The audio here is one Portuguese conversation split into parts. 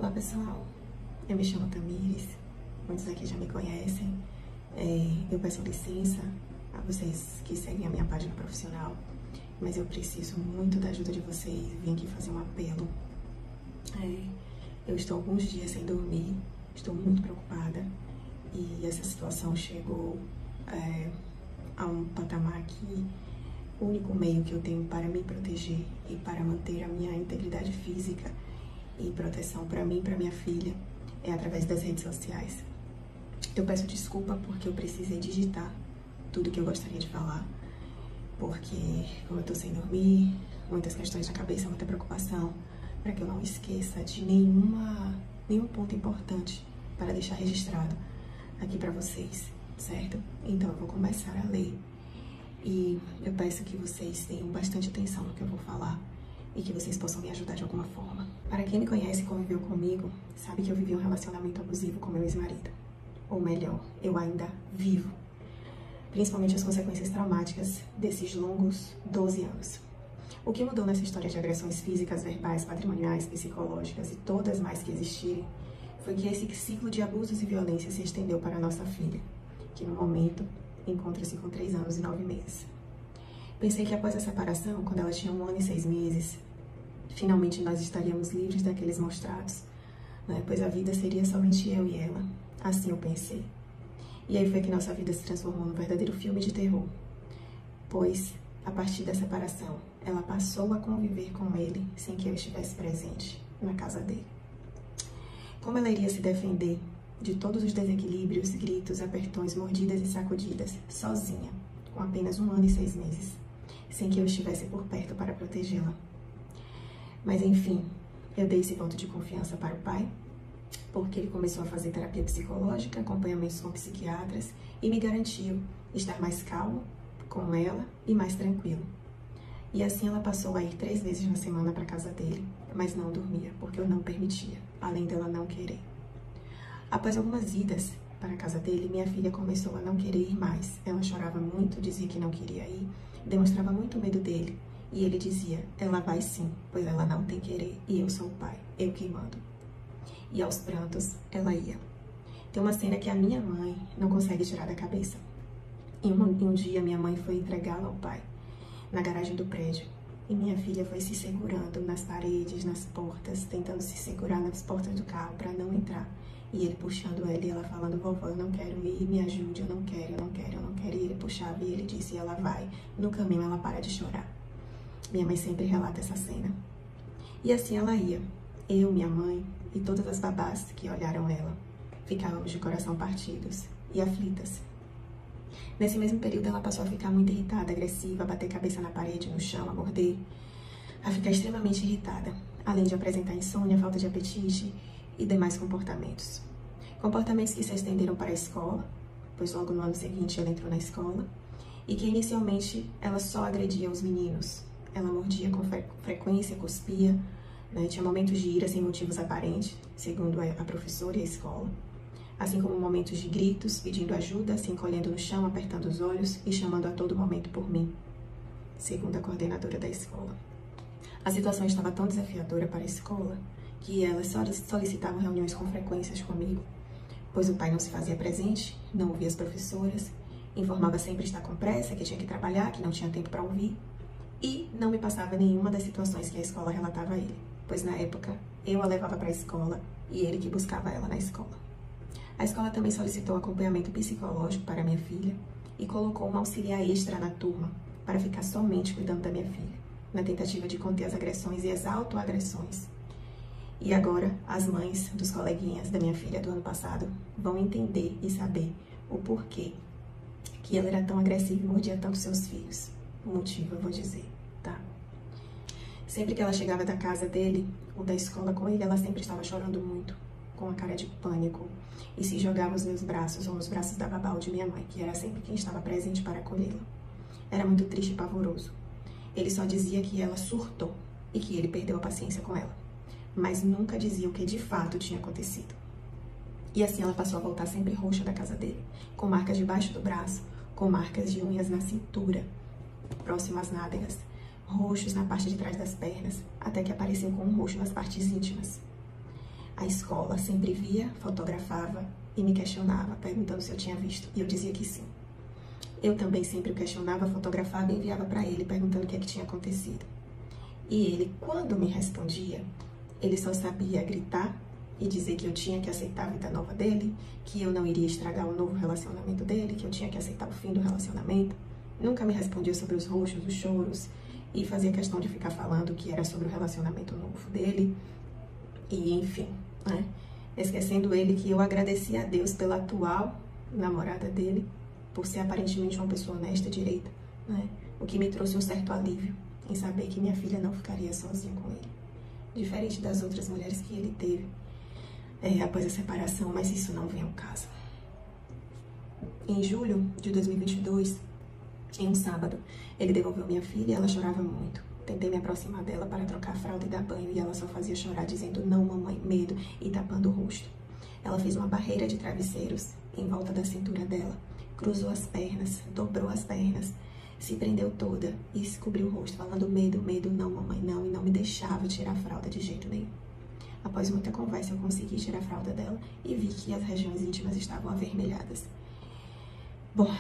Olá pessoal, eu me chamo Tamires, muitos aqui já me conhecem. Eu peço licença a vocês que seguem a minha página profissional, mas eu preciso muito da ajuda de vocês. Vim aqui fazer um apelo. Eu estou alguns dias sem dormir, estou muito preocupada e essa situação chegou a um patamar que o único meio que eu tenho para me proteger e para manter a minha integridade física e proteção para mim e para minha filha é através das redes sociais. Eu peço desculpa porque eu precisei digitar tudo que eu gostaria de falar, porque como eu tô sem dormir, muitas questões na cabeça, muita preocupação, para que eu não esqueça de nenhum ponto importante para deixar registrado aqui para vocês, certo? Então eu vou começar a ler e eu peço que vocês tenham bastante atenção no que eu vou falar e que vocês possam me ajudar de alguma forma. Para quem me conhece e conviveu comigo, sabe que eu vivi um relacionamento abusivo com meu ex-marido. Ou melhor, eu ainda vivo. Principalmente as consequências traumáticas desses longos 12 anos. O que mudou nessa história de agressões físicas, verbais, patrimoniais, psicológicas e todas mais que existirem, foi que esse ciclo de abusos e violência se estendeu para a nossa filha, que no momento encontra-se com 3 anos e 9 meses. Pensei que após a separação, quando ela tinha 1 ano e 6 meses, finalmente nós estaríamos livres daqueles maus tratos, né? Pois a vida seria somente eu e ela. Assim eu pensei. E aí foi que nossa vida se transformou num verdadeiro filme de terror. Pois, a partir da separação, ela passou a conviver com ele sem que eu estivesse presente na casa dele. Como ela iria se defender de todos os desequilíbrios, gritos, apertões, mordidas e sacudidas, sozinha, com apenas 1 ano e 6 meses, sem que eu estivesse por perto para protegê-la? Mas enfim, eu dei esse ponto de confiança para o pai, porque ele começou a fazer terapia psicológica, acompanhamentos com psiquiatras e me garantiu estar mais calmo com ela e mais tranquilo. E assim ela passou a ir 3 vezes na semana para a casa dele, mas não dormia, porque eu não permitia, além dela não querer. Após algumas idas para a casa dele, minha filha começou a não querer ir mais. Ela chorava muito, dizia que não queria ir, demonstrava muito medo dele. E ele dizia, ela vai sim, pois ela não tem querer e eu sou o pai, eu que mando. E aos prantos, ela ia. Tem uma cena que a minha mãe não consegue tirar da cabeça. Em um dia, minha mãe foi entregá-la ao pai, na garagem do prédio. E minha filha foi se segurando nas paredes, nas portas, tentando se segurar nas portas do carro para não entrar. E ele puxando ela e ela falando, vovó, eu não quero ir, me ajude, eu não quero, eu não quero, eu não quero. E ele puxava e ele disse, ela vai. No caminho ela para de chorar. Minha mãe sempre relata essa cena. E assim ela ia. Eu, minha mãe e todas as babás que olharam ela, ficávamos de coração partidos e aflitas. Nesse mesmo período ela passou a ficar muito irritada, agressiva, a bater cabeça na parede, no chão, a morder, a ficar extremamente irritada, além de apresentar insônia, falta de apetite e demais comportamentos. Comportamentos que se estenderam para a escola, pois logo no ano seguinte ela entrou na escola, e que inicialmente ela só agredia os meninos. Ela mordia com frequência, cuspia, né? Tinha momentos de ira sem motivos aparentes, segundo a professora e a escola, assim como momentos de gritos, pedindo ajuda, se encolhendo no chão, apertando os olhos e chamando a todo momento por mim, segundo a coordenadora da escola. A situação estava tão desafiadora para a escola que elas só solicitavam reuniões com frequências comigo, pois o pai não se fazia presente, não ouvia as professoras, informava sempre estar com pressa, que tinha que trabalhar, que não tinha tempo para ouvir, e não me passava nenhuma das situações que a escola relatava a ele, pois na época eu a levava para a escola e ele que buscava ela na escola. A escola também solicitou acompanhamento psicológico para minha filha e colocou uma auxiliar extra na turma para ficar somente cuidando da minha filha, na tentativa de conter as agressões e as autoagressões. E agora, as mães dos coleguinhas da minha filha do ano passado vão entender e saber o porquê que ela era tão agressiva e mordia tanto seus filhos. O motivo eu vou dizer, tá? Sempre que ela chegava da casa dele ou da escola com ele, ela sempre estava chorando muito, com a cara de pânico, e se jogava nos meus braços ou nos braços da babá ou de minha mãe, que era sempre quem estava presente para acolhê-la. Era muito triste e pavoroso. Ele só dizia que ela surtou e que ele perdeu a paciência com ela, mas nunca dizia o que de fato tinha acontecido. E assim ela passou a voltar sempre roxa da casa dele, com marcas debaixo do braço, com marcas de unhas na cintura, próximo às nádegas, roxos na parte de trás das pernas, até que apareceu com um roxo nas partes íntimas. A escola sempre via, fotografava e me questionava, perguntando se eu tinha visto. E eu dizia que sim. Eu também sempre o questionava, fotografava e enviava para ele, perguntando o que é que tinha acontecido. E ele, quando me respondia, ele só sabia gritar e dizer que eu tinha que aceitar a vida nova dele, que eu não iria estragar o novo relacionamento dele, que eu tinha que aceitar o fim do relacionamento. Nunca me respondia sobre os roxos, os choros, e fazia questão de ficar falando que era sobre o relacionamento novo dele. E, enfim, né? Esquecendo ele que eu agradecia a Deus pela atual namorada dele, por ser aparentemente uma pessoa honesta e direita, né? O que me trouxe um certo alívio em saber que minha filha não ficaria sozinha com ele. Diferente das outras mulheres que ele teve após a separação, mas isso não vem ao caso. Em julho de 2022, em um sábado, ele devolveu minha filha e ela chorava muito. Tentei me aproximar dela para trocar a fralda e dar banho e ela só fazia chorar, dizendo não, mamãe, medo, e tapando o rosto. Ela fez uma barreira de travesseiros em volta da cintura dela, cruzou as pernas, dobrou as pernas, se prendeu toda e se cobriu o rosto, falando medo, medo, não, mamãe, não, e não me deixava tirar a fralda de jeito nenhum. Após muita conversa, eu consegui tirar a fralda dela e vi que as regiões íntimas estavam avermelhadas. Bom,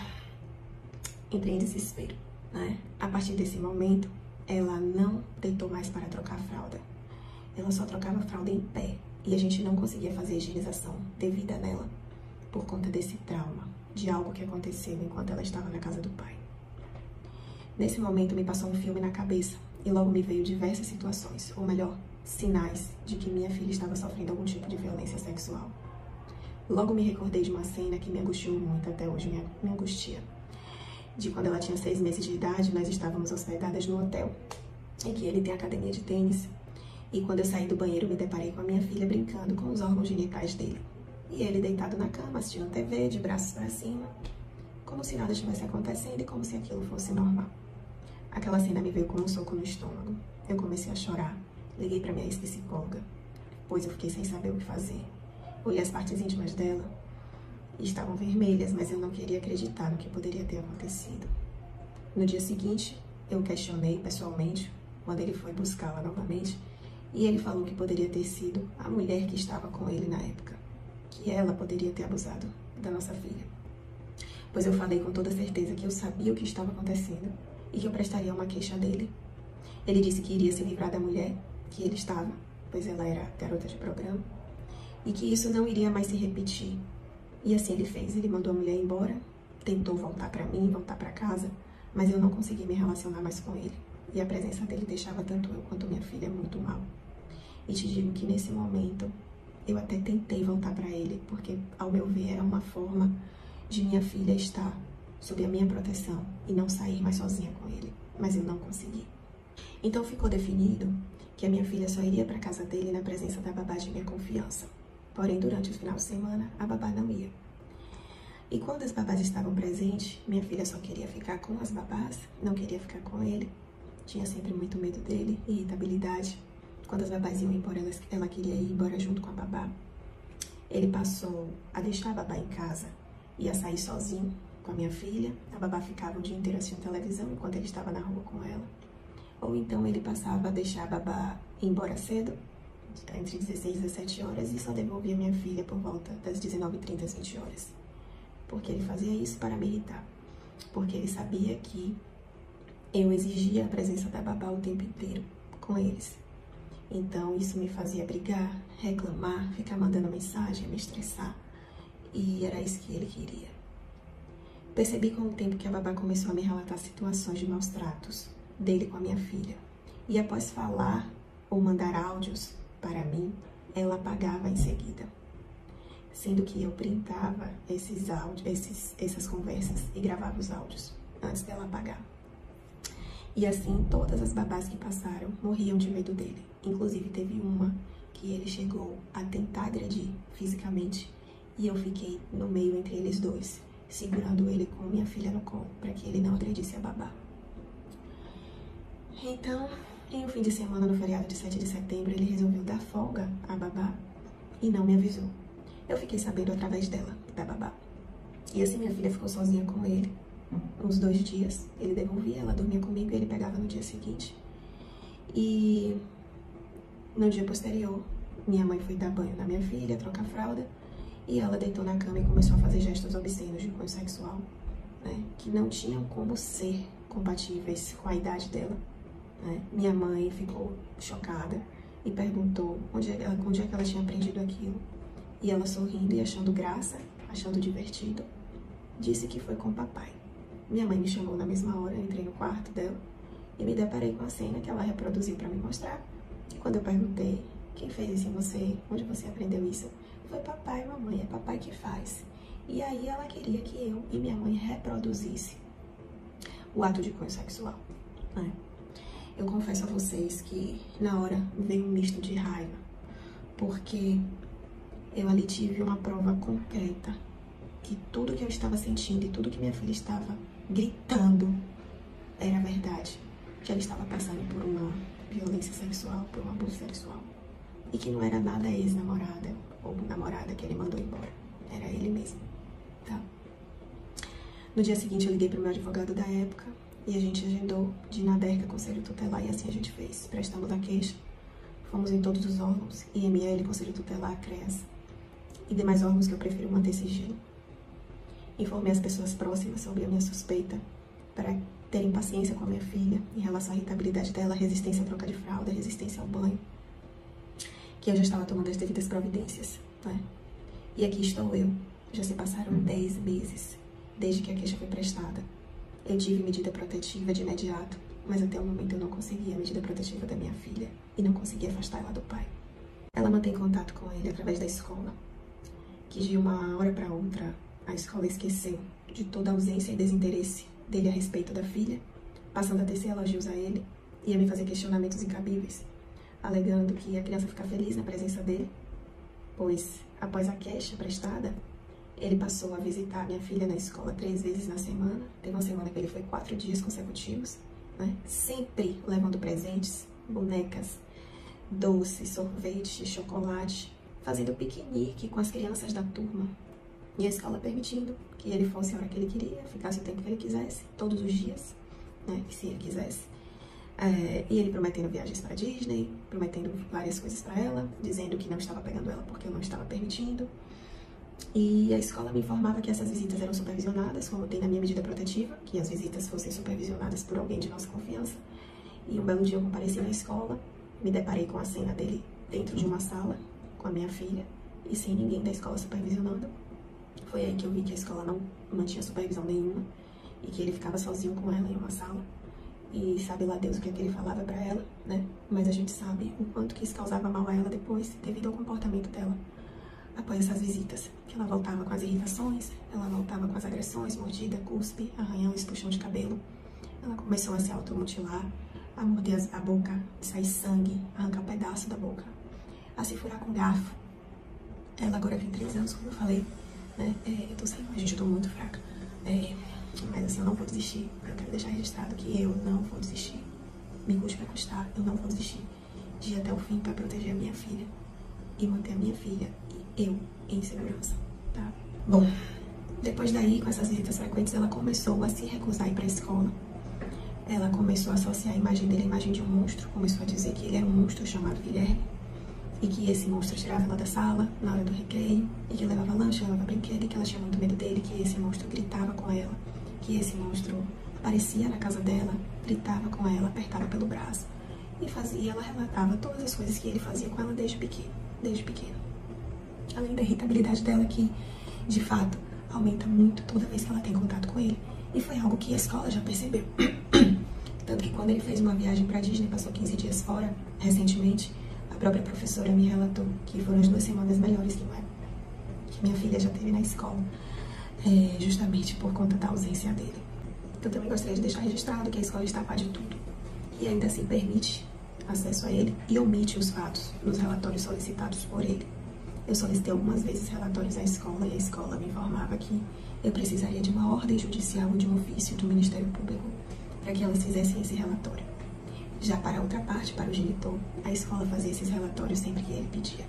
entrei em desespero, né? A partir desse momento, ela não deitou mais para trocar a fralda. Ela só trocava a fralda em pé e a gente não conseguia fazer a higienização devida nela por conta desse trauma, de algo que aconteceu enquanto ela estava na casa do pai. Nesse momento, me passou um filme na cabeça e logo me veio diversas situações, ou melhor, sinais de que minha filha estava sofrendo algum tipo de violência sexual. Logo me recordei de uma cena que me angustiou muito, até hoje me angustia. De quando ela tinha 6 meses de idade, nós estávamos hospedadas no hotel, em que ele tem academia de tênis. E quando eu saí do banheiro, me deparei com a minha filha brincando com os órgãos genitais dele. E ele deitado na cama, assistindo TV, de braços para cima, como se nada estivesse acontecendo e como se aquilo fosse normal. Aquela cena me veio como um soco no estômago. Eu comecei a chorar. Liguei para minha ex-psicóloga, pois eu fiquei sem saber o que fazer. Olhei as partes íntimas dela e estavam vermelhas, mas eu não queria acreditar no que poderia ter acontecido. No dia seguinte, eu questionei pessoalmente, quando ele foi buscá-la novamente, e ele falou que poderia ter sido a mulher que estava com ele na época, que ela poderia ter abusado da nossa filha. Pois eu falei com toda certeza que eu sabia o que estava acontecendo e que eu prestaria uma queixa dele. Ele disse que iria se livrar da mulher que ele estava, pois ela era garota de programa, e que isso não iria mais se repetir. E assim ele fez, ele mandou a mulher embora, tentou voltar para mim, voltar para casa, mas eu não consegui me relacionar mais com ele. E a presença dele deixava tanto eu quanto minha filha muito mal. E te digo que nesse momento, eu até tentei voltar para ele, porque ao meu ver era uma forma de minha filha estar sob a minha proteção e não sair mais sozinha com ele, mas eu não consegui. Então ficou definido que a minha filha só iria para casa dele na presença da babá de minha confiança. Porém, durante o final de semana, a babá não ia. E quando as babás estavam presentes, minha filha só queria ficar com as babás, não queria ficar com ele. Tinha sempre muito medo dele, irritabilidade. Quando as babás iam embora, ela queria ir embora junto com a babá. Ele passou a deixar a babá em casa e a sair sozinho com a minha filha. A babá ficava o dia inteiro assistindo televisão enquanto ele estava na rua com ela. Ou então ele passava a deixar a babá ir embora cedo, entre 16 e 17 horas, e só devolvia minha filha por volta das 19h30 às 20 horas. Porque ele fazia isso para me irritar. Porque ele sabia que eu exigia a presença da babá o tempo inteiro com eles. Então isso me fazia brigar, reclamar, ficar mandando mensagem, me estressar. E era isso que ele queria. Percebi com o tempo que a babá começou a me relatar situações de maus tratos dele com a minha filha. E após falar ou mandar áudios para mim, ela apagava em seguida. Sendo que eu printava esses áudios, essas conversas e gravava os áudios antes dela apagar. E assim, todas as babás que passaram morriam de medo dele. Inclusive, teve uma que ele chegou a tentar agredir fisicamente e eu fiquei no meio entre eles dois, segurando ele com minha filha no colo, para que ele não agredisse a babá. Então, em um fim de semana, no feriado de 7 de setembro, ele resolveu dar folga à babá e não me avisou. Eu fiquei sabendo através dela, da babá. E assim minha filha ficou sozinha com ele uns 2 dias. Ele devolvia, ela dormia comigo e ele pegava no dia seguinte. E no dia posterior, Minha mãe foi dar banho na minha filha, trocar fralda, e ela deitou na cama e começou a fazer gestos obscenos de cunho sexual, né, que não tinham como ser compatíveis com a idade dela, né. Minha mãe ficou chocada e perguntou onde é que ela tinha aprendido aquilo. E ela, sorrindo e achando graça, achando divertido, disse que foi com o papai. Minha mãe me chamou na mesma hora, eu entrei no quarto dela e me deparei com a cena que ela reproduziu para me mostrar. E quando eu perguntei, quem fez isso em você? Onde você aprendeu isso? Foi papai, mamãe, é papai que faz. E aí ela queria que eu e minha mãe reproduzisse o ato de cunho sexual, né? Eu confesso a vocês que na hora veio um misto de raiva, porque eu ali tive uma prova concreta que tudo que eu estava sentindo e tudo que minha filha estava gritando era verdade, que ela estava passando por uma violência sexual, por um abuso sexual, e que não era nada a ex-namorada ou namorada que ele mandou embora, era ele mesmo, tá? No dia seguinte eu liguei para o meu advogado da época e a gente agendou de ir na DERCA, Conselho Tutelar, e assim a gente fez. Prestamos a queixa, fomos em todos os órgãos, IML, Conselho Tutelar, CREAS e demais órgãos que eu prefiro manter sigilo. Informei as pessoas próximas sobre a minha suspeita para terem paciência com a minha filha em relação à irritabilidade dela, resistência à troca de fralda, resistência ao banho, que eu já estava tomando as devidas providências, né? E aqui estou eu. Já se passaram 10 meses desde que a queixa foi prestada. Eu tive medida protetiva de imediato, mas até o momento eu não consegui a medida protetiva da minha filha e não consegui afastar ela do pai. Ela mantém contato com ele através da escola, que de uma hora para outra a escola esqueceu de toda a ausência e desinteresse dele a respeito da filha, passando a tecer elogios a ele e a me fazer questionamentos incabíveis, alegando que a criança fica feliz na presença dele, pois após a queixa prestada, ele passou a visitar minha filha na escola 3 vezes na semana. Teve uma semana que ele foi 4 dias consecutivos, né? Sempre levando presentes, bonecas, doces, sorvete, chocolate, fazendo piquenique com as crianças da turma. E a escola permitindo que ele fosse a hora que ele queria, ficasse o tempo que ele quisesse, todos os dias, né? Se ele quisesse. E ele prometendo viagens para Disney, prometendo várias coisas para ela, dizendo que não estava pegando ela porque eu não estava permitindo. E a escola me informava que essas visitas eram supervisionadas, como tem na minha medida protetiva, que as visitas fossem supervisionadas por alguém de nossa confiança. E um belo dia eu compareci na escola, me deparei com a cena dele dentro de uma sala, com a minha filha, e sem ninguém da escola supervisionando. Foi aí que eu vi que a escola não mantinha supervisão nenhuma, e que ele ficava sozinho com ela em uma sala. E sabe lá Deus o que é que ele falava pra ela, né? Mas a gente sabe o quanto que isso causava mal a ela depois, devido ao comportamento dela após essas visitas, que ela voltava com as irritações, ela voltava com as agressões, mordida, cuspe, arranhões, puxão de cabelo. Ela começou a se automutilar, a morder a boca, sair sangue, arrancar pedaço da boca, a se furar com garfo. Ela agora tem 3 anos, como eu falei, né? Eu tô saindo, gente, eu tô muito fraca. Mas assim, eu não vou desistir. Eu quero deixar registrado que eu não vou desistir. Me custe vai custar, eu não vou desistir de ir até o fim pra proteger a minha filha e manter a minha filha e eu em segurança, tá? Bom, depois daí, com essas visitas frequentes, ela começou a se recusar a ir pra escola. Ela começou a associar a imagem dele à imagem de um monstro. Começou a dizer que ele era um monstro chamado Guilherme e que esse monstro tirava ela da sala na hora do recreio e que levava lanche, levava brinquedo e que ela tinha muito medo dele, que esse monstro gritava com ela, que esse monstro aparecia na casa dela, gritava com ela, apertava pelo braço e fazia, ela relatava todas as coisas que ele fazia com ela desde pequeno. Além da irritabilidade dela, que de fato aumenta muito toda vez que ela tem contato com ele. E foi algo que a escola já percebeu. Tanto que quando ele fez uma viagem pra Disney, passou 15 dias fora, recentemente, a própria professora me relatou que foram as 2 semanas melhores que minha filha já teve na escola, justamente por conta da ausência dele. Então também gostaria de deixar registrado que a escola está a par de tudo e ainda assim permite acesso a ele e omite os fatos nos relatórios solicitados por ele. Eu solicitei algumas vezes relatórios à escola e a escola me informava que eu precisaria de uma ordem judicial ou de um ofício do Ministério Público para que elas fizessem esse relatório. Já para a outra parte, para o genitor, a escola fazia esses relatórios sempre que ele pedia.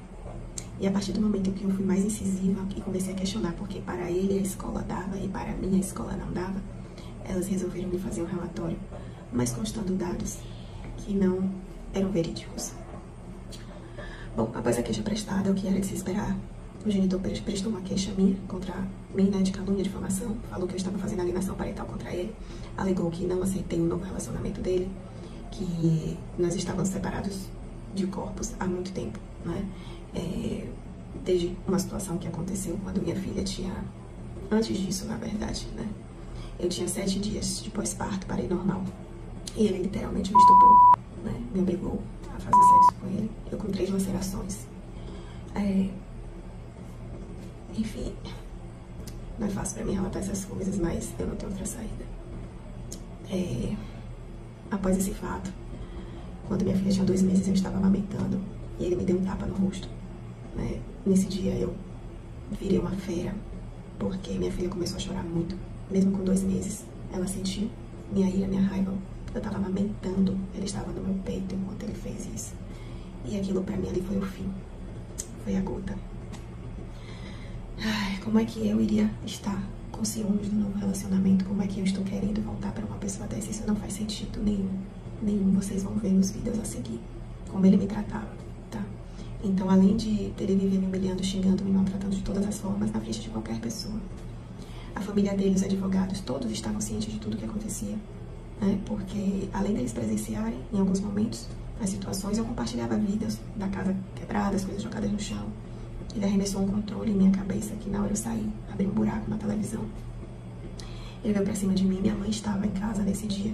E a partir do momento em que eu fui mais incisiva e comecei a questionar porque para ele a escola dava e para mim a escola não dava, elas resolveram me fazer um relatório, mas constando dados que não eram verídicos. Bom, após a queixa prestada, o que era de se esperar, o genitor prestou uma queixa minha contra mim, né, de calúnia, difamação, falou que eu estava fazendo alienação parental contra ele, alegou que não aceitei um novo relacionamento dele, que nós estávamos separados de corpos há muito tempo, né? Desde uma situação que aconteceu quando minha filha tinha, antes disso, na verdade, né? Eu tinha 7 dias de pós-parto, parei normal. E ele literalmente me estuprou, né? Me obrigou a fazer sexo com ele. Eu com 3 lacerações. Enfim, não é fácil pra mim relatar essas coisas, mas eu não tenho outra saída. Após esse fato, quando minha filha tinha 2 meses, eu estava amamentando e ele me deu um tapa no rosto, né? Nesse dia eu virei uma fera, porque minha filha começou a chorar muito, mesmo com 2 meses. Ela sentiu minha ira, minha raiva. Eu estava amamentando, ele estava no meu peito enquanto ele fez isso. E aquilo pra mim ali foi o fim, foi a gota. Ai, como é que eu iria estar com ciúmes do novo relacionamento? Como é que eu estou querendo voltar pra uma pessoa dessa? Isso não faz sentido nenhum. Vocês vão ver nos vídeos a seguir como ele me tratava, tá? Então, além de ele viver me humilhando, xingando, me maltratando de todas as formas, na frente de qualquer pessoa, a família dele, os advogados, todos estavam cientes de tudo que acontecia, né? Porque, além deles presenciarem, em alguns momentos, as situações, eu compartilhava vídeos da casa quebrada, as coisas jogadas no chão. Ele arremessou um controle em minha cabeça, que na hora eu saí, abri um buraco na televisão. Ele veio pra cima de mim, minha mãe estava em casa nesse dia,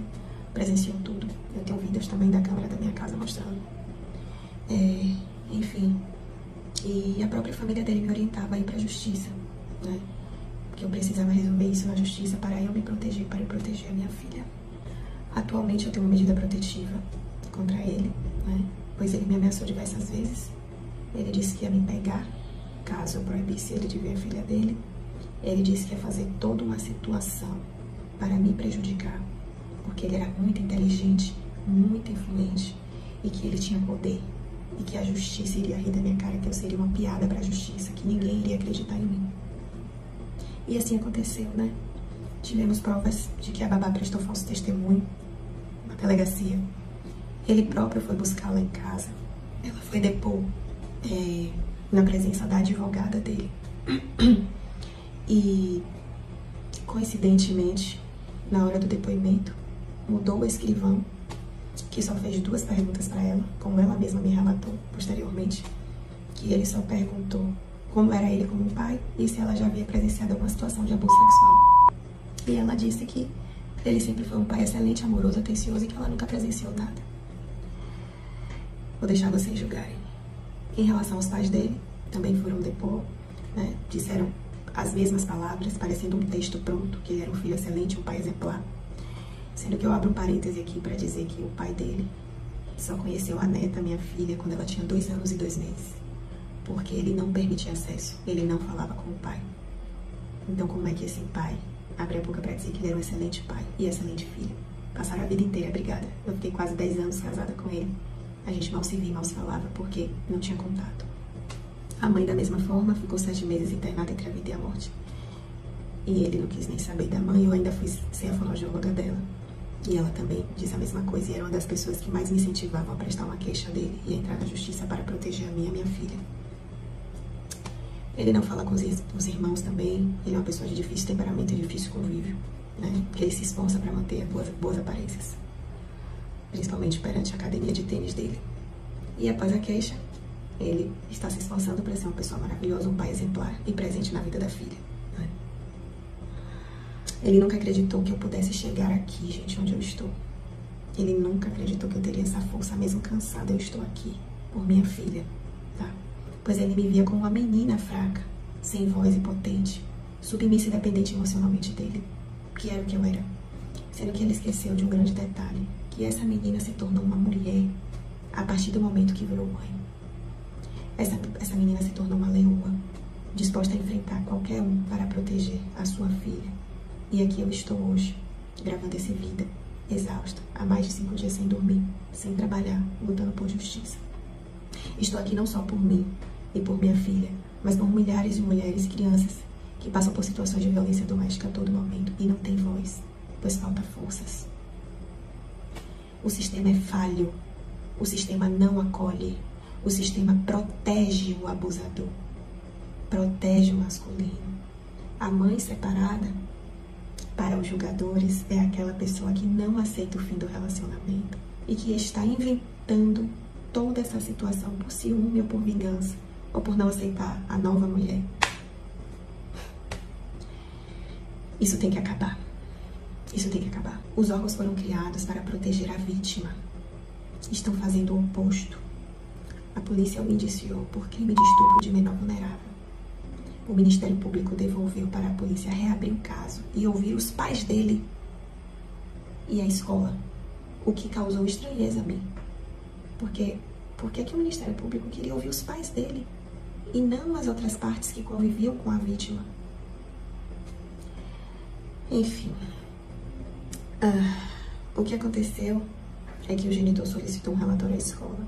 presenciou tudo. Eu tenho vídeos também da câmera da minha casa mostrando. Enfim, e a própria família dele me orientava a ir pra justiça, né? Que eu precisava resolver isso na justiça para eu me proteger, para eu proteger a minha filha. Atualmente eu tenho uma medida protetiva contra ele, né? Pois ele me ameaçou diversas vezes. Ele disse que ia me pegar caso eu proibisse ele de ver a filha dele. Ele disse que ia fazer toda uma situação para me prejudicar, porque ele era muito inteligente, muito influente, e que ele tinha poder, e que a justiça iria rir da minha cara, que eu seria uma piada para a justiça, que ninguém iria acreditar em mim. E assim aconteceu, né? Tivemos provas de que a babá prestou falso testemunho na delegacia. Ele próprio foi buscá-la em casa. Ela foi depor na presença da advogada dele. E, coincidentemente, na hora do depoimento, mudou o escrivão, que só fez 2 perguntas para ela, como ela mesma me relatou posteriormente, que ele só perguntou como era ele como pai e se ela já havia presenciado alguma situação de abuso sexual. E ela disse que ele sempre foi um pai excelente, amoroso, atencioso e que ela nunca presenciou nada. Vou deixar vocês julgarem. Em relação aos pais dele, também foram depor, né? Disseram as mesmas palavras, parecendo um texto pronto, que ele era um filho excelente, um pai exemplar. Sendo que eu abro um parêntese aqui para dizer que o pai dele só conheceu a neta, minha filha, quando ela tinha 2 anos e 2 meses. Porque ele não permitia acesso, ele não falava com o pai. Então como é que esse pai abre a boca para dizer que ele era um excelente pai e excelente filho? Passaram a vida inteira brigada. Eu fiquei quase 10 anos casada com ele. A gente mal se via, mal se falava, porque não tinha contato. A mãe, da mesma forma, ficou 7 meses internada entre a vida e a morte. E ele não quis nem saber da mãe, eu ainda fui ser a fonoaudióloga dela. E ela também diz a mesma coisa, e era uma das pessoas que mais me incentivavam a prestar uma queixa dele e a entrar na justiça para proteger a minha e a minha filha. Ele não fala com os irmãos também, ele é uma pessoa de difícil temperamento e difícil convívio, né? Porque ele se esforça para manter boas aparências, principalmente perante a academia de tênis dele. E após a queixa, ele está se esforçando para ser uma pessoa maravilhosa, um pai exemplar e presente na vida da filha, né? Ele nunca acreditou que eu pudesse chegar aqui, gente, onde eu estou. Ele nunca acreditou que eu teria essa força, mesmo cansada, eu estou aqui por minha filha, tá? Pois ele me via como uma menina fraca, sem voz e potente, submissa e dependente emocionalmente dele, que era o que eu era. Sendo que ele esqueceu de um grande detalhe, que essa menina se tornou uma mulher a partir do momento que virou mãe. Essa menina se tornou uma leoa, disposta a enfrentar qualquer um para proteger a sua filha. E aqui eu estou hoje, gravando esse vídeo, exausta, há mais de 5 dias sem dormir, sem trabalhar, lutando por justiça. Estou aqui não só por mim e por minha filha, mas por milhares de mulheres e crianças que passam por situações de violência doméstica a todo momento e não têm voz, pois falta forças. O sistema é falho, o sistema não acolhe, O sistema protege o abusador, protege o masculino. A mãe separada, para os julgadores, é aquela pessoa que não aceita o fim do relacionamento e que está inventando toda essa situação por ciúme ou por vingança, ou por não aceitar a nova mulher. Isso tem que acabar. Isso tem que acabar. Os órgãos foram criados para proteger a vítima. Estão fazendo o oposto. A polícia o indiciou por crime de estupro de menor vulnerável. O Ministério Público devolveu para a polícia reabrir o caso e ouvir os pais dele e a escola, o que causou estranheza a mim. Porque por que o Ministério Público queria ouvir os pais dele e não as outras partes que conviviam com a vítima? Enfim, o que aconteceu é que o genitor solicitou um relatório à escola.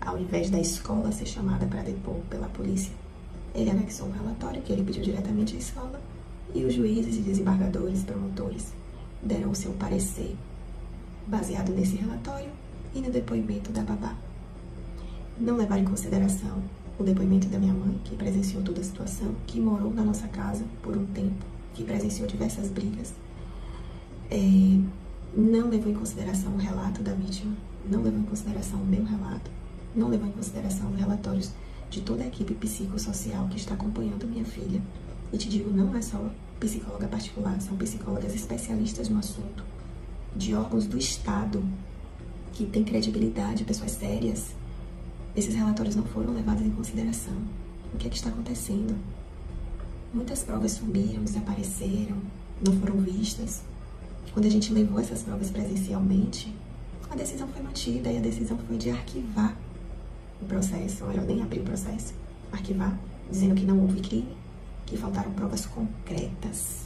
Ao invés da escola ser chamada para depor pela polícia, ele anexou um relatório que ele pediu diretamente à escola e os juízes e desembargadores, promotores, deram o seu parecer baseado nesse relatório e no depoimento da babá. Não levaram em consideração o depoimento da minha mãe, que presenciou toda a situação, que morou na nossa casa por um tempo, que presenciou diversas brigas. Não levou em consideração o relato da vítima, não levou em consideração o meu relato, não levou em consideração os relatórios de toda a equipe psicossocial que está acompanhando minha filha. E te digo, não é só psicóloga particular, são psicólogas especialistas no assunto, de órgãos do Estado, que têm credibilidade, pessoas sérias. Esses relatórios não foram levados em consideração. O que é que está acontecendo? Muitas provas sumiram, desapareceram, não foram vistas. Quando a gente levou essas provas presencialmente, a decisão foi mantida e a decisão foi de arquivar o processo. Eu nem abri o processo, arquivar, dizendo que não houve crime, que faltaram provas concretas.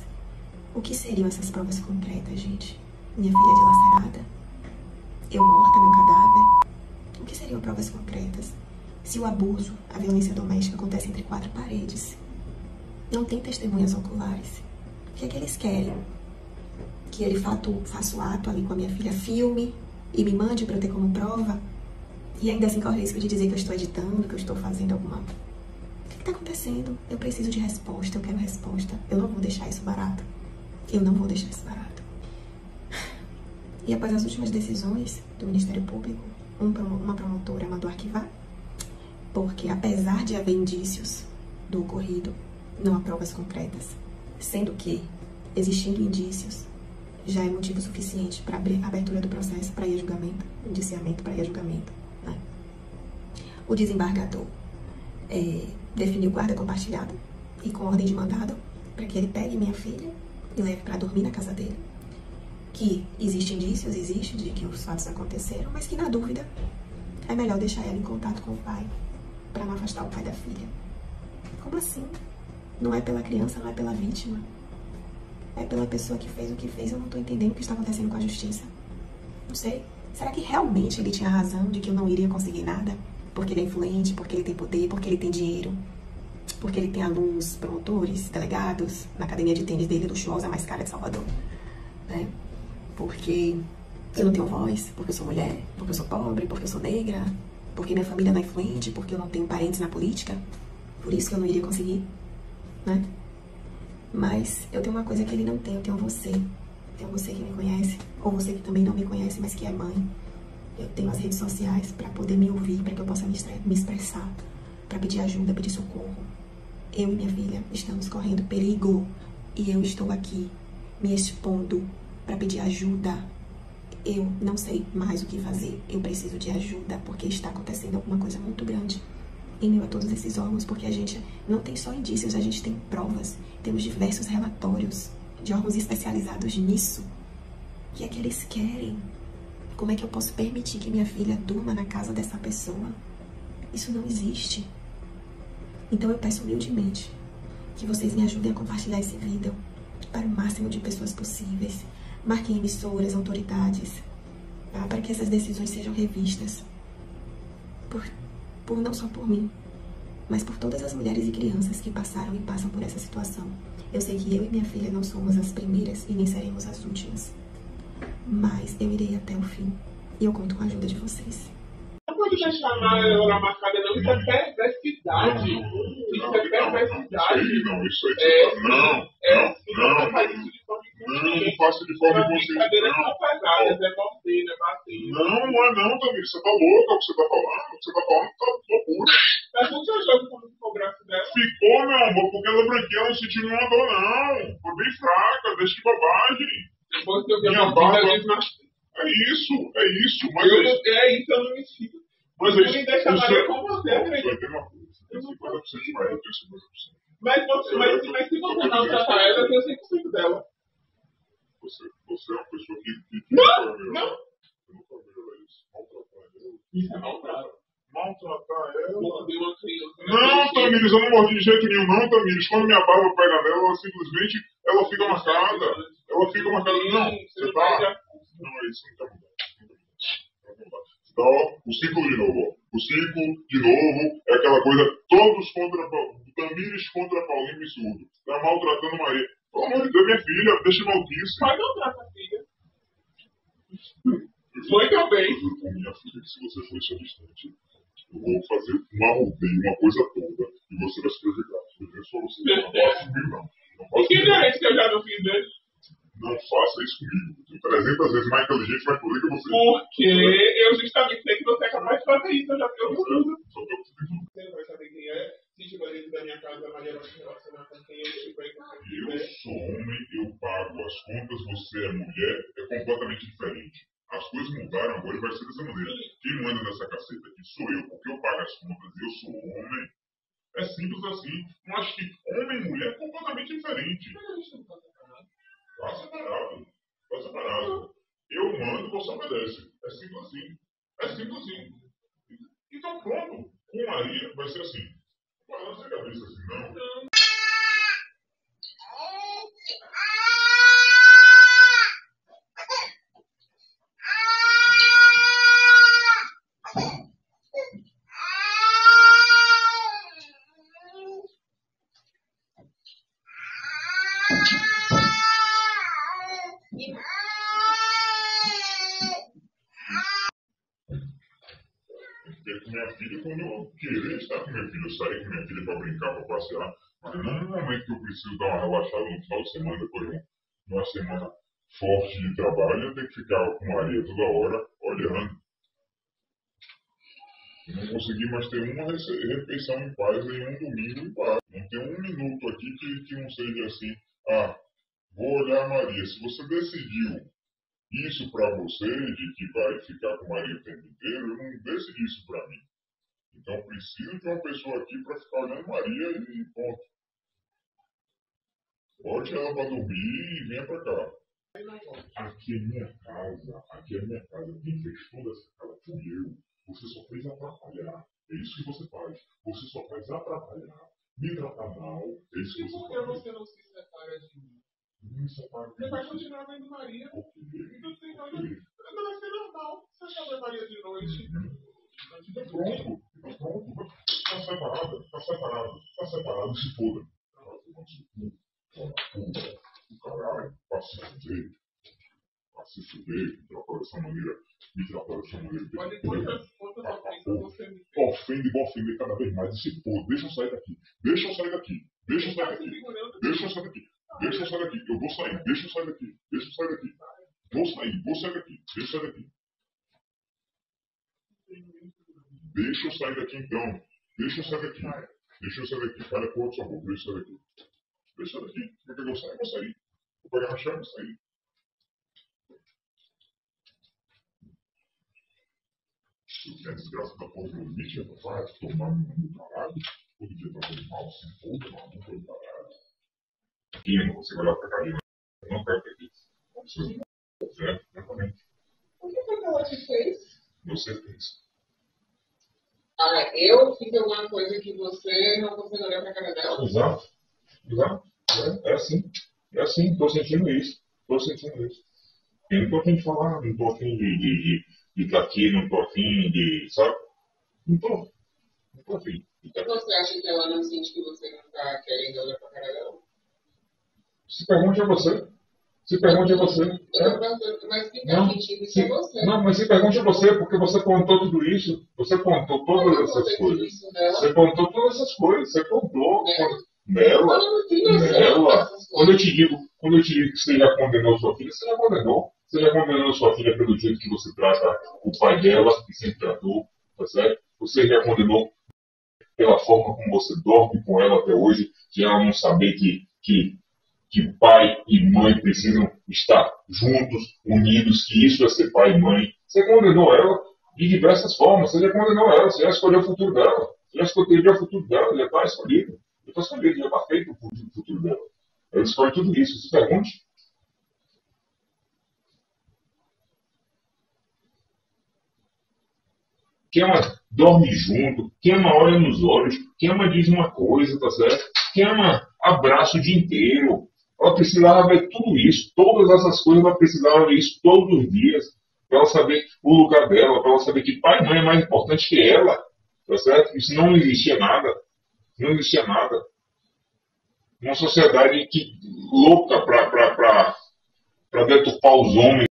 O que seriam essas provas concretas, gente? Minha filha dilacerada? Eu morta, meu cadáver? O que seriam provas concretas? Se o abuso, a violência doméstica acontece entre quatro paredes, não tem testemunhas oculares, o que é que eles querem? Que ele faça o ato ali com a minha filha, filme e me mande para eu ter como prova? E ainda assim corre o risco de dizer que eu estou editando, que eu estou fazendo alguma... O que está acontecendo? Eu preciso de resposta, eu quero resposta. Eu não vou deixar isso barato. Eu não vou deixar isso barato. E após as últimas decisões do Ministério Público, uma promotora mandou arquivar, porque apesar de haver indícios do ocorrido, não há provas concretas, sendo que, existindo indícios, já é motivo suficiente para abrir a abertura do processo para ir a julgamento, indiciamento para ir a julgamento, né? O desembargador definiu guarda compartilhada e com ordem de mandado para que ele pegue minha filha e leve para dormir na casa dele. Que existem indícios, de que os fatos aconteceram, mas que na dúvida é melhor deixar ela em contato com o pai para não afastar o pai da filha. Como assim? Não é pela criança, não é pela vítima. É pela pessoa que fez o que fez. Eu não tô entendendo o que está acontecendo com a justiça. Não sei. Será que realmente ele tinha razão de que eu não iria conseguir nada? Porque ele é influente, porque ele tem poder, porque ele tem dinheiro, porque ele tem alunos, promotores, delegados na academia de tênis dele, luxuosa, mais cara de Salvador, né? Porque eu não tenho voz, porque eu sou mulher, porque eu sou pobre, porque eu sou negra, porque minha família não é influente, porque eu não tenho parentes na política. Por isso que eu não iria conseguir, né? Mas eu tenho uma coisa que ele não tem, eu tenho você. Tenho você que me conhece, ou você que também não me conhece, mas que é mãe. Eu tenho as redes sociais para poder me ouvir, para que eu possa me expressar, para pedir ajuda, pedir socorro. Eu e minha filha estamos correndo perigo e eu estou aqui me expondo para pedir ajuda. Eu não sei mais o que fazer, eu preciso de ajuda porque está acontecendo alguma coisa muito grande em meio a todos esses órgãos, porque a gente não tem só indícios, a gente tem provas, temos diversos relatórios de órgãos especializados nisso. O que é que eles querem? Como é que eu posso permitir que minha filha durma na casa dessa pessoa? Isso não existe. Então eu peço humildemente que vocês me ajudem a compartilhar esse vídeo para o máximo de pessoas possíveis. Marquem emissoras, autoridades, tá? Para que essas decisões sejam revistas. Não só por mim, mas por todas as mulheres e crianças que passaram e passam por essa situação. Eu sei que eu e minha filha não somos as primeiras e nem seremos as últimas. Mas eu irei até o fim. E eu conto com a ajuda de vocês. Pode me chamar ela na marcada Não, isso é perversidade. Isso é perversidade. Não, isso aí. Não faça de forma inconsciente. Brincadeiras são pesadas, é você, é bater. Não é não, Tamir. Você tá louca o que você tá falando. O que você tá falando tá loucura. Mas não te achou como ficou o braço dela? Ficou, meu amor, porque ela branqueia, ela não sentiu nenhuma dor, não. Foi bem fraca, deixa de bobagem. Depois que eu vi Minha a barba. desmastigada. É isso. Mas Eu não me sinto. Mas Eu me deixa Maria com você, Você né? vai ter uma coisa. Tem 50% de Maria, tem 50%. Mas se você não tratar ela, eu tenho 100% dela. Você é uma pessoa que Não! Eu nunca vi isso. Maltratar ela. Isso é maltrato. Maltratar ela. Morder uma criança. Não, Tamires, eu não mordi de jeito nenhum, não, Tamires. Quando minha barba pega nela, ela simplesmente ela fica marcada. Ela fica marcada. Não, você tá. Não, é isso, não tá mudando. Então, ó, o ciclo de novo. Ó. O ciclo de novo é aquela coisa, todos contra Tamires contra Paulinho Missurdo. Tá maltratando Maria. Pelo amor de Deus, minha filha, deixa maluquice. Mas não trata a filha. Foi também. Eu juro por minha filha que se você for isso distante, eu vou fazer uma rodeio, uma coisa toda, e você vai se prejudicar. Não é só você. Não faça comigo, não. E que direito que eu já não fiz dele? Não faça isso comigo. Eu tenho 300 vezes mais inteligente, mais poder que você. Porque eu justamente sei que você é capaz de fazer isso. Eu já tenho tudo. Só que eu preciso. Você não vai saber quem é. Se estiver dentro da minha casa, a Maria vai se relacionar com quem ele estiver. Eu sou homem, eu pago as contas, você é mulher, é completamente diferente. As coisas mudaram agora e vai ser dessa maneira. Quem manda nessa caceta aqui sou eu, porque eu pago as contas e eu sou homem. É simples assim. Não acho que homem e mulher é completamente diferente. Tá separado. Tá separado. Eu mando, você obedece. É simples assim. É simples assim. Então pronto. Com Maria vai ser assim. Balança a cabeça assim, não. Com minha filha, quando eu querer estar com minha filha, eu sair com minha filha para brincar, para passear, mas não no momento que eu preciso dar uma relaxada no final de semana, depois de uma semana forte de trabalho, eu tenho que ficar com Maria toda hora olhando. Eu não consegui mais ter uma refeição em paz em um domingo em paz. Não tem um minuto aqui que não seja assim, vou olhar a Maria. Se você decidiu isso para você, de que vai ficar com Maria o tempo inteiro, eu não decidi isso para mim. Então eu preciso de uma pessoa aqui para ficar olhando Maria e ponto. Bote ela para dormir e venha para cá. Aqui é minha casa, Quem fez toda essa casa fui eu. Você só fez atrapalhar. É isso que você faz. Você só faz atrapalhar, me tratar mal. É isso que você faz. Por que você não se separa de mim? Não se separa de Você vai continuar vendo Maria. Não vai ser normal. Você só vê Maria de noite. Pronto. Tá separado, se foda. Caralho, pra se fuder, me tratar dessa maneira. Olha quantas ofensas você me fez. Ofende cada vez mais. E se foda, deixa eu sair daqui. Eu vou sair, deixa eu sair daqui. Vou sair daqui. Deixa eu sair daqui então. Deixa eu sair daqui. Cara, por favor, deixa eu sair daqui. Quer que eu saia? Vou sair. Vou pegar a chave e sair. Se a desgraça da porra do limite é pra tomar no caralho, todo dia tá fazendo mal, se foda, maluco do caralho. Quem você vai lá pra cá, eu não quero ter isso. Exatamente. O que foi que ela te fez? Você fez. Eu fiz alguma coisa que você não conseguiu olhar pra cara dela? Exato. É assim. Tô sentindo isso. Eu não tô afim de falar, não tô afim de estar aqui, não tô afim de, sabe? Não tô afim. Você acha que ela não sente que você não tá querendo olhar pra cara dela? Se pergunte a você. Se pergunte a você. Mas que faz sentido isso é você. Não, mas se pergunte a você, porque você contou tudo isso. Você contou todas essas coisas. Você contou todas essas coisas. Você contou. Nela. Quando eu te digo que você já condenou sua filha, você já condenou. Você já condenou sua filha pelo jeito que você trata o pai dela, que sempre tratou, tá certo? Você já condenou pela forma como você dorme com ela até hoje, de ela não saber que pai e mãe precisam estar juntos, unidos, que isso é ser pai e mãe. Você condenou ela de diversas formas. Você já condenou ela, você já escolheu o futuro dela. Você já escolheu o futuro dela, já está escolhido. Já está escolhido, já está feito o futuro dela. Ela escolhe tudo isso. Se pergunte. Quem ama dorme junto, quem ama olha nos olhos, quem ama diz uma coisa, tá certo? Quem ama abraça o dia inteiro. Ela precisava ver tudo isso, todas essas coisas, ela precisava ver isso todos os dias, para ela saber o lugar dela, para ela saber que pai e mãe é mais importante que ela, tá certo? Isso não existia nada, não existia nada. Uma sociedade louca para deturpar os homens.